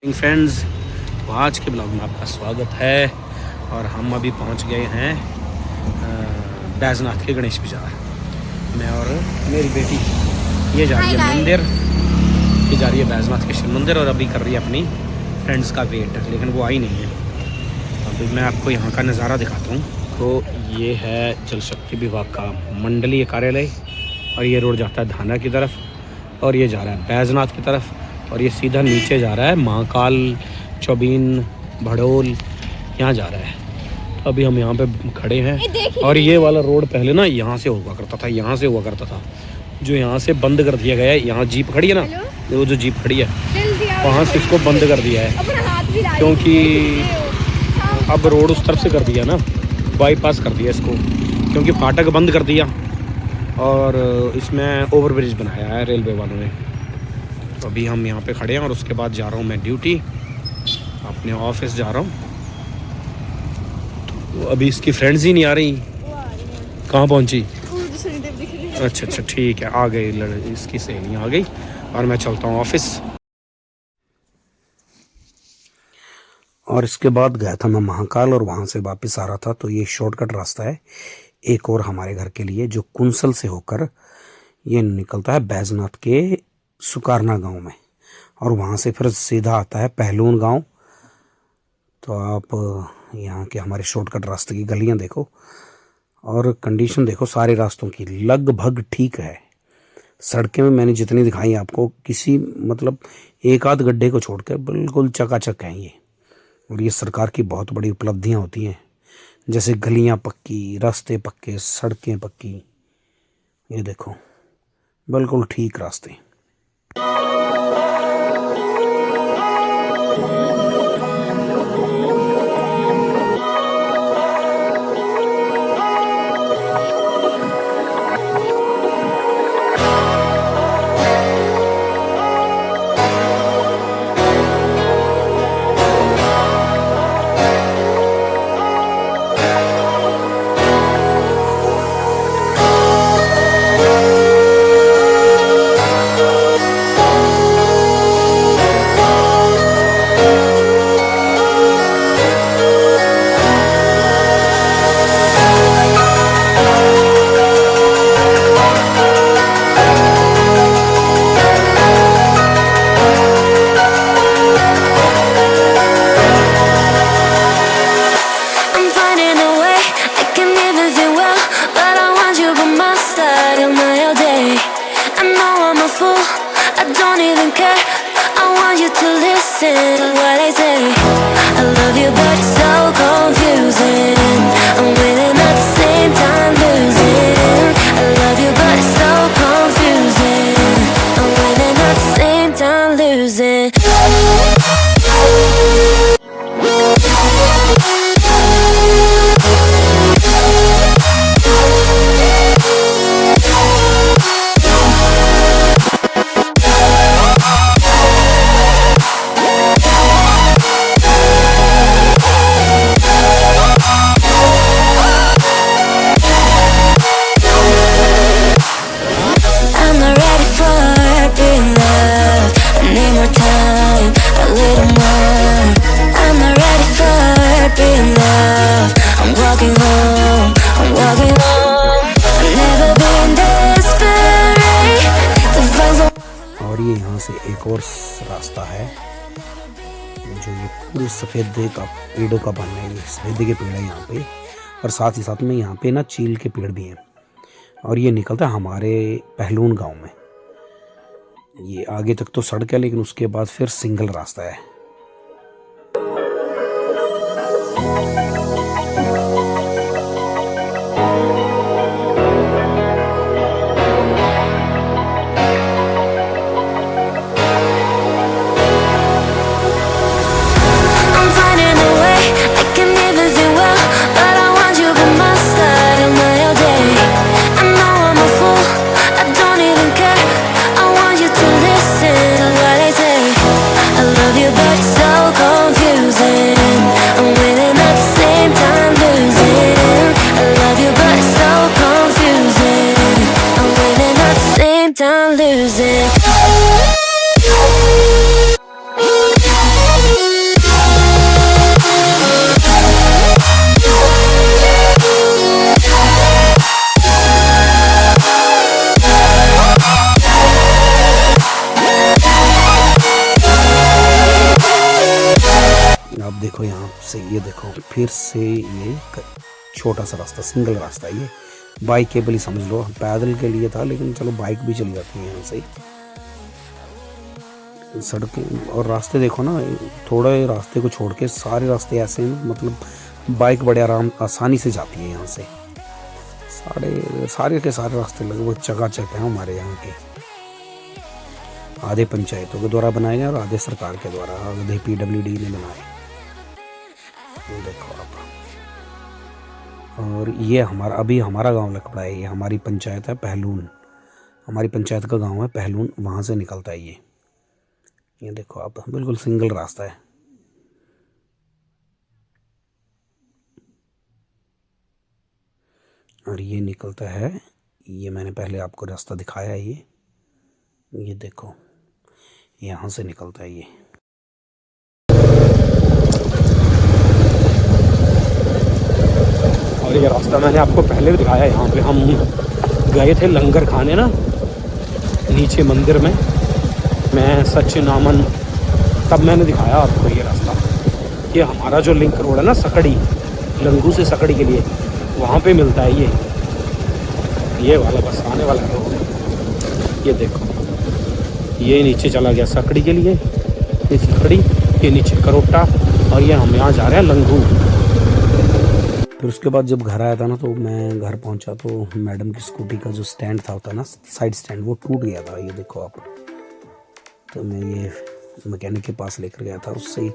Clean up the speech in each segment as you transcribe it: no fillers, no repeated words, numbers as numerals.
Friends, तो आज के ब्लॉग में आपका स्वागत है। और हम अभी पहुंच गए हैं बैजनाथ के गणेश बाजार। मैं और मेरी बेटी ये जा रही है मंदिर, ये जा रही है बैजनाथ के शिव मंदिर और अभी कर रही है अपनी फ्रेंड्स का वेट, लेकिन वो आई नहीं है। अभी मैं आपको यहाँ का नज़ारा दिखाता हूँ। तो ये है जल शक्ति विभाग का मंडलीय कार्यालय और ये रोड जाता है धाना की तरफ और ये जा रहा है बैजनाथ की तरफ और ये सीधा नीचे जा रहा है महाकाल, चौबीन, भड़ोल, यहाँ जा रहा है। तो अभी हम यहाँ पे खड़े हैं और ये वाला रोड पहले ना यहाँ से हुआ करता था, यहाँ से हुआ करता था, जो यहाँ से बंद कर दिया गया है। यहाँ जीप खड़ी है ना, वो जो जीप खड़ी है वहाँ से इसको बंद कर दिया है क्योंकि अब रोड उस तरफ से कर दिया ना, बाईपास कर दिया इसको, क्योंकि फाटक बंद कर दिया और इसमें ओवरब्रिज बनाया है रेलवे वालों ने। तो अभी हम यहाँ पे खड़े हैं और उसके बाद जा रहा हूँ मैं ड्यूटी, अपने ऑफिस जा रहा हूँ। तो अभी इसकी फ्रेंड्स ही नहीं आ रही। कहाँ पहुँची? अच्छा अच्छा ठीक है, आ गई इसकी सहेलियाँ आ गई और मैं चलता हूँ ऑफिस। और इसके बाद गया था मैं महाकाल और वहाँ से वापस आ रहा था। तो ये शॉर्टकट रास्ता है एक और हमारे घर के लिए, जो कुंसल से होकर ये निकलता है बैजनाथ के सुकारना गांव में और वहाँ से फिर सीधा आता है पहलून गांव। तो आप यहाँ के हमारे शॉर्टकट रास्ते की गलियाँ देखो और कंडीशन देखो सारे रास्तों की, लगभग ठीक है। सड़कें में मैंने जितनी दिखाई आपको, किसी मतलब एक आध गड्ढे को छोड़कर बिल्कुल चकाचक हैं ये। और ये सरकार की बहुत बड़ी उपलब्धियाँ होती हैं, जैसे गलियाँ पक्की, रास्ते पक्के, सड़कें पक्की। ये देखो बिल्कुल ठीक रास्ते। और ये यहाँ से एक और रास्ता है, जो ये पूरे सफ़ेदे का पेड़ों का बन है। ये सफ़ेदे के पेड़ है यहाँ पे और साथ ही साथ में यहाँ पे ना चील के पेड़ भी हैं। और ये निकलता है हमारे पहलून गांव में। ये आगे तक तो सड़क है, लेकिन उसके बाद फिर सिंगल रास्ता है। I love you, but अब देखो यहाँ से, ये देखो फिर से ये छोटा सा रास्ता, सिंगल रास्ता है ये, बाइकेबल ही समझ लो, पैदल के लिए था लेकिन चलो बाइक भी चली जाती है यहाँ से। सड़कें और रास्ते देखो ना, थोड़े रास्ते को छोड़ के सारे रास्ते ऐसे हैं, मतलब बाइक बड़े आसानी से जाती है यहाँ से। सारे के सारे रास्ते लगभग चकाचक हैं हमारे यहाँ के। आधे पंचायतों के द्वारा बनाए गए और आधे सरकार के द्वारा, आधे PWD ने बनाए। ये देखो आप, और ये अभी हमारा गांव लखपड़ा है, ये हमारी पंचायत है पहलून, हमारी पंचायत का गांव है पहलून, वहाँ से निकलता है ये देखो आप, बिल्कुल सिंगल रास्ता है। और ये निकलता है, ये मैंने पहले आपको रास्ता दिखाया है, ये देखो यहाँ से निकलता है ये। और ये रास्ता मैंने आपको पहले भी दिखाया, यहाँ पे हम गए थे लंगर खाने ना नीचे मंदिर में, मैं सचिन आमन, तब मैंने दिखाया आपको ये रास्ता। ये हमारा जो लिंक रोड है ना सकड़ी, लंगू से सकड़ी के लिए, वहाँ पे मिलता है ये वाला बस आने वाला रोड। ये देखो ये नीचे चला गया सकड़ी के लिए, ये सकड़ी, ये नीचे करोटा, और ये हम यहाँ जा रहे हैं लंगू। फिर उसके बाद जब घर आया था ना, तो मैं घर पहुँचा तो मैडम की स्कूटी का जो स्टैंड था होता ना, साइड स्टैंड, वो टूट गया था, ये देखो आप। तो मैं ये मैकेनिक के पास लेकर गया था, उससे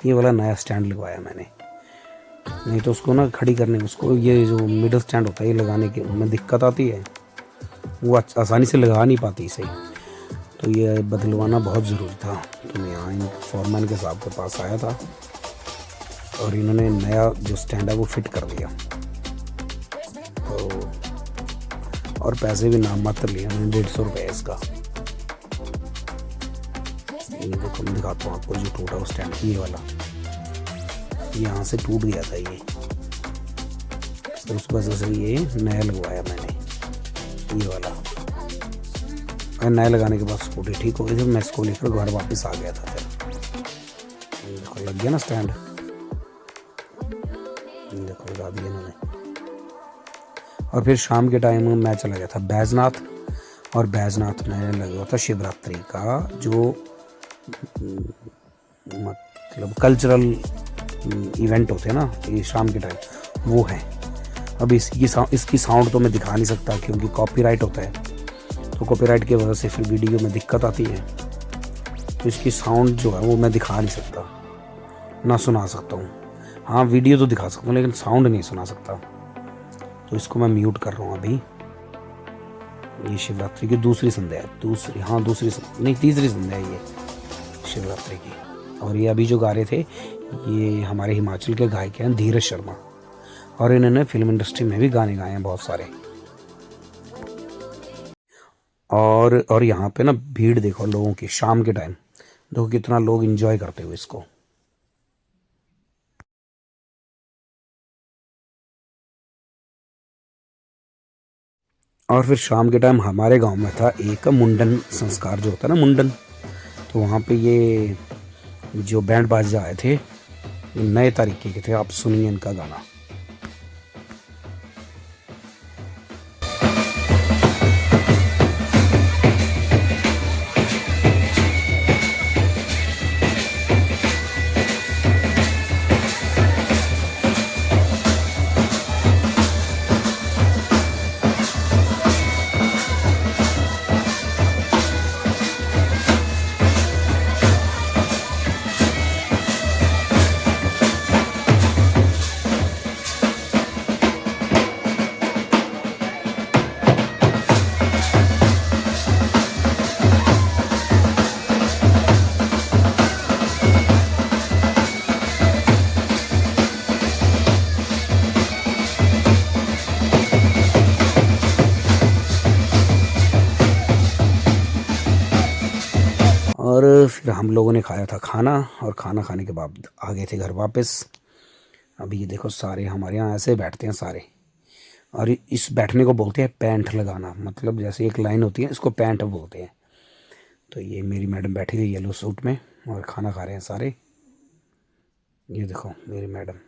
ये वाला नया स्टैंड लगवाया मैंने। नहीं तो उसको ना खड़ी करने, उसको ये जो मिडल स्टैंड होता है ये लगाने के में दिक्कत आती है, वो आसानी से लगा नहीं पाती सही, तो ये बदलवाना बहुत ज़रूरी था। तो मैं यहाँ इन फॉरमैन के साहब के पास आया था और इन्होंने नया जो स्टैंड है वो फिट कर दिया। तो और पैसे भी नाम मात्र लिए उन्होंने, 150 रुपये इसका। ये देखो मैं दिखाता हूँ आपको, जो टूटा वो स्टैंड, ये वाला यहाँ से टूट गया था ये, तो उस वजह से ये नया लगवाया मैंने, ये वाला। और नया लगाने के बाद स्कूटी ठीक हो गई थी, मैं इसको लेकर घर वापस आ गया था। फिर देखो लग गया ना स्टैंड, देखो लगा दिया इन्होंने। और फिर शाम के टाइम मैं चला गया था बैजनाथ, और बैजनाथ में लगा हुआ था शिवरात्रि का जो मतलब कल्चरल इवेंट होते हैं ना, ये शाम के टाइम वो है। अब इसकी साउंड तो मैं दिखा नहीं सकता क्योंकि कॉपीराइट होता है, तो कॉपीराइट की वजह से फिर वीडियो में दिक्कत आती है, तो इसकी साउंड जो है वो मैं दिखा नहीं सकता, ना सुना सकता हूँ। हाँ वीडियो तो दिखा सकता हूँ लेकिन साउंड नहीं सुना सकता, तो इसको मैं म्यूट कर रहा हूँ अभी। ये शिवरात्रि की दूसरी संध्या है, तीसरी संध्या है ये शिवरात्रि की। और ये अभी जो गा रहे थे ये हमारे हिमाचल के गायक हैं धीरज शर्मा, और इन्होंने फिल्म इंडस्ट्री में भी गाने गाए हैं बहुत सारे। और यहाँ पे ना भीड़ देखो लोगों की, शाम के टाइम देखो कितना लोग एंजॉय करते हुए इसको। और फिर शाम के टाइम हमारे गांव में था एक मुंडन संस्कार जो होता है ना, मुंडन, तो वहाँ पे ये जो बैंड बाजा आए थे ये नए तरीके के थे, आप सुनिए इनका गाना। और फिर हम लोगों ने खाया था खाना, और खाना खाने के बाद आ गए थे घर वापस। अभी ये देखो सारे हमारे यहाँ ऐसे बैठते हैं सारे, और इस बैठने को बोलते हैं पैंठ लगाना, मतलब जैसे एक लाइन होती है इसको पैंठ बोलते हैं। तो ये मेरी मैडम बैठी हुई येलो सूट में और खाना खा रहे हैं सारे। ये देखो मेरी मैडम।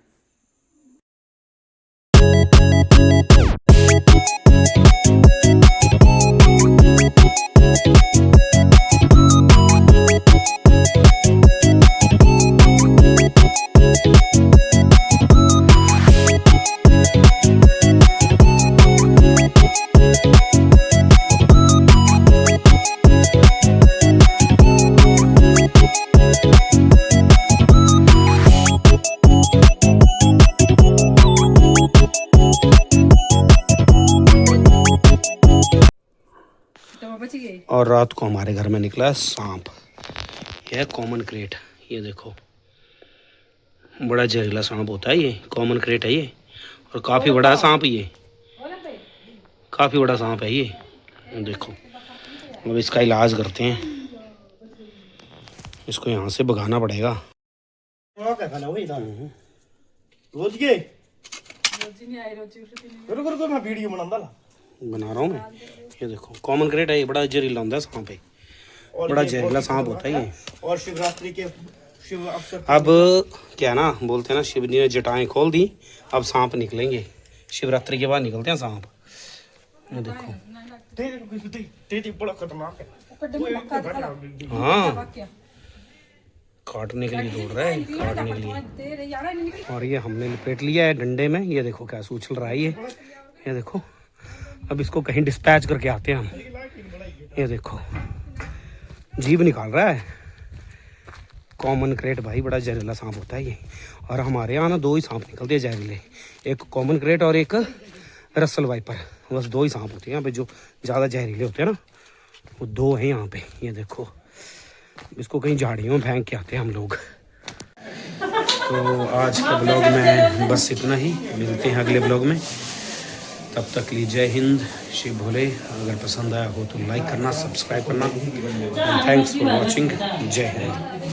और रात को हमारे घर में निकला सांप। यह कॉमन क्रेट, ये देखो बड़ा जहरीला सांप होता है ये। कॉमन क्रेट है ये, और काफ़ी बड़ा सांप ये, काफ़ी बड़ा सांप है ये। देखो अब इसका इलाज करते हैं, इसको यहाँ से भगाना पड़ेगा। बना रहा हूँ मैं। ये देखो कॉमन क्रेट है ये, बड़ा जहरीला होता है सांप है, बड़ा जहरीला सांप होता है ये। और शिवरात्रि के शिव अवसर अब क्या ना बोलते हैं ना, शिव जी ने जटाएं खोल दी, अब सांप निकलेंगे। शिवरात्रि के बाद निकलते हैं सांप। ये देखो हाँ, काटने के लिए दौड़ रहा है, काटने के लिए। और ये हमने लपेट लिया है डंडे में। ये देखो कैसे उछल रहा है ये देखो। अब इसको कहीं डिस्पैच करके आते हैं हम। ये देखो जीभ निकाल रहा है। कॉमन क्रेट भाई बड़ा जहरीला सांप होता है ये। और हमारे यहाँ ना 2 ही सांप निकलते हैं जहरीले, एक कॉमन क्रेट और एक रसल वाइपर। बस 2 ही सांप होते हैं यहाँ पे जो ज़्यादा जहरीले होते हैं ना, वो 2 हैं यहाँ पे। ये देखो इसको कहीं झाड़ियों में फेंक के आते हैं हम लोग। तो आज के ब्लॉग में बस इतना ही, मिलते हैं अगले ब्लॉग में। तब तक लिए जय हिंद, शिव भोले। अगर पसंद आया हो तो लाइक करना, सब्सक्राइब करना। Thanks for watching. जय हिंद।